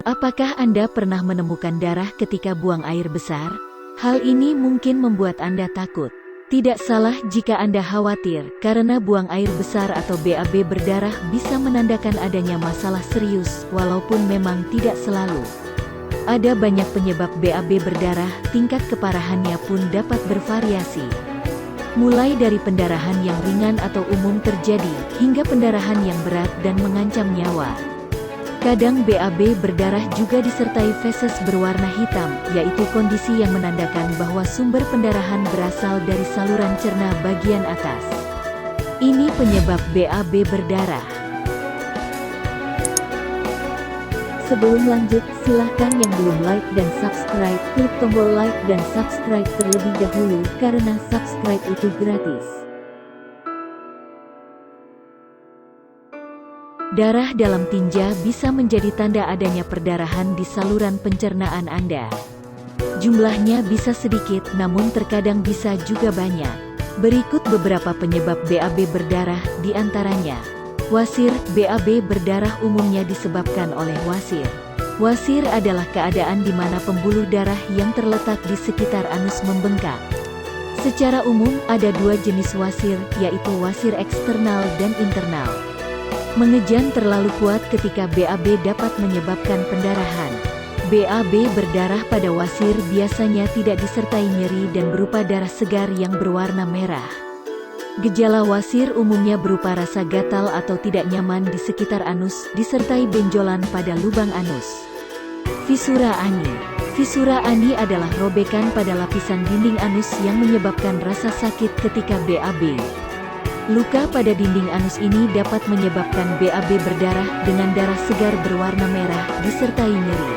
Apakah Anda pernah menemukan darah ketika buang air besar? Hal ini mungkin membuat Anda takut. Tidak salah jika Anda khawatir, karena buang air besar atau BAB berdarah bisa menandakan adanya masalah serius, walaupun memang tidak selalu. Ada banyak penyebab BAB berdarah, tingkat keparahannya pun dapat bervariasi. Mulai dari pendarahan yang ringan atau umum terjadi, hingga pendarahan yang berat dan mengancam nyawa. Kadang BAB berdarah juga disertai feses berwarna hitam, yaitu kondisi yang menandakan bahwa sumber pendarahan berasal dari saluran cerna bagian atas. Ini penyebab BAB berdarah. Sebelum lanjut, silahkan yang belum like dan subscribe, klik tombol like dan subscribe terlebih dahulu, karena subscribe itu gratis. Darah dalam tinja bisa menjadi tanda adanya perdarahan di saluran pencernaan Anda. Jumlahnya bisa sedikit, namun terkadang bisa juga banyak. Berikut beberapa penyebab BAB berdarah, di antaranya. Wasir. BAB berdarah umumnya disebabkan oleh wasir. Wasir adalah keadaan di mana pembuluh darah yang terletak di sekitar anus membengkak. Secara umum, ada dua jenis wasir, yaitu wasir eksternal dan internal. Mengejan terlalu kuat ketika BAB dapat menyebabkan pendarahan. BAB berdarah pada wasir biasanya tidak disertai nyeri dan berupa darah segar yang berwarna merah. Gejala wasir umumnya berupa rasa gatal atau tidak nyaman di sekitar anus, disertai benjolan pada lubang anus. Fisura ani. Fisura ani adalah robekan pada lapisan dinding anus yang menyebabkan rasa sakit ketika BAB. Luka pada dinding anus ini dapat menyebabkan BAB berdarah dengan darah segar berwarna merah, disertai nyeri.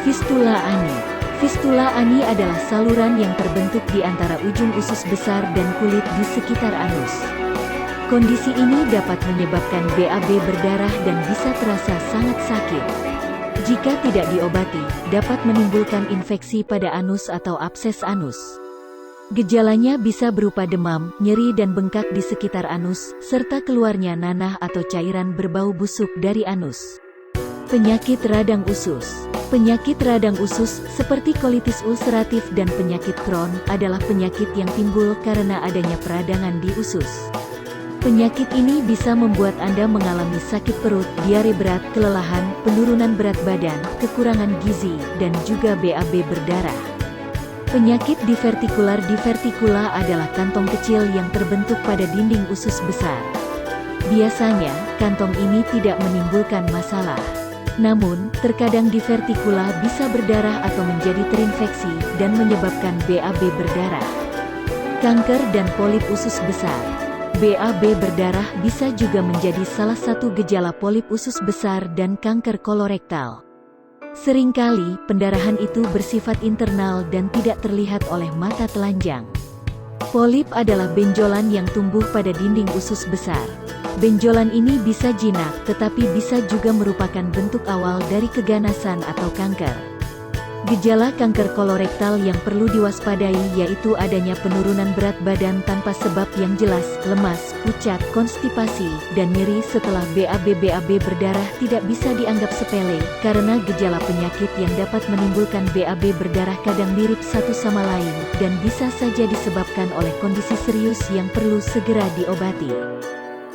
Fistula ani. Fistula ani adalah saluran yang terbentuk di antara ujung usus besar dan kulit di sekitar anus. Kondisi ini dapat menyebabkan BAB berdarah dan bisa terasa sangat sakit. Jika tidak diobati, dapat menimbulkan infeksi pada anus atau abses anus. Gejalanya bisa berupa demam, nyeri dan bengkak di sekitar anus, serta keluarnya nanah atau cairan berbau busuk dari anus. Penyakit radang usus. Penyakit radang usus, seperti kolitis ulceratif dan penyakit Crohn, adalah penyakit yang timbul karena adanya peradangan di usus. Penyakit ini bisa membuat Anda mengalami sakit perut, diare berat, kelelahan, penurunan berat badan, kekurangan gizi, dan juga BAB berdarah. Penyakit divertikular. Divertikula adalah kantong kecil yang terbentuk pada dinding usus besar. Biasanya, kantong ini tidak menimbulkan masalah. Namun, terkadang divertikula bisa berdarah atau menjadi terinfeksi, dan menyebabkan BAB berdarah. Kanker dan polip usus besar. BAB berdarah bisa juga menjadi salah satu gejala polip usus besar dan kanker kolorektal. Seringkali, pendarahan itu bersifat internal dan tidak terlihat oleh mata telanjang. Polip adalah benjolan yang tumbuh pada dinding usus besar. Benjolan ini bisa jinak, tetapi bisa juga merupakan bentuk awal dari keganasan atau kanker. Gejala kanker kolorektal yang perlu diwaspadai yaitu adanya penurunan berat badan tanpa sebab yang jelas, lemas, pucat, konstipasi, dan nyeri setelah BAB. BAB berdarah tidak bisa dianggap sepele, karena gejala penyakit yang dapat menimbulkan BAB berdarah kadang mirip satu sama lain, dan bisa saja disebabkan oleh kondisi serius yang perlu segera diobati.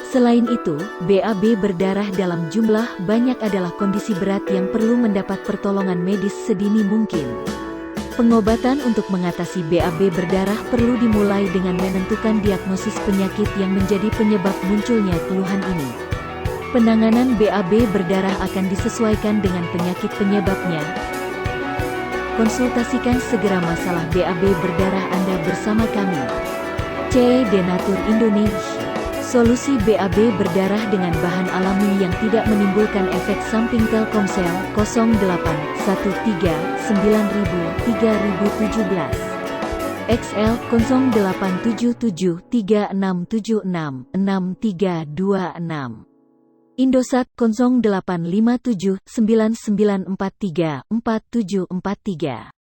Selain itu, BAB berdarah dalam jumlah banyak adalah kondisi berat yang perlu mendapat pertolongan medis sedini mungkin. Pengobatan untuk mengatasi BAB berdarah perlu dimulai dengan menentukan diagnosis penyakit yang menjadi penyebab munculnya keluhan ini. Penanganan BAB berdarah akan disesuaikan dengan penyakit penyebabnya. Konsultasikan segera masalah BAB berdarah Anda bersama kami. C. Denatur Indonesia. Solusi BAB berdarah dengan bahan alami yang tidak menimbulkan efek samping. Telkomsel 0813 9000 3017 XL 0877 3676 6326 Indosat 0857 9943 4743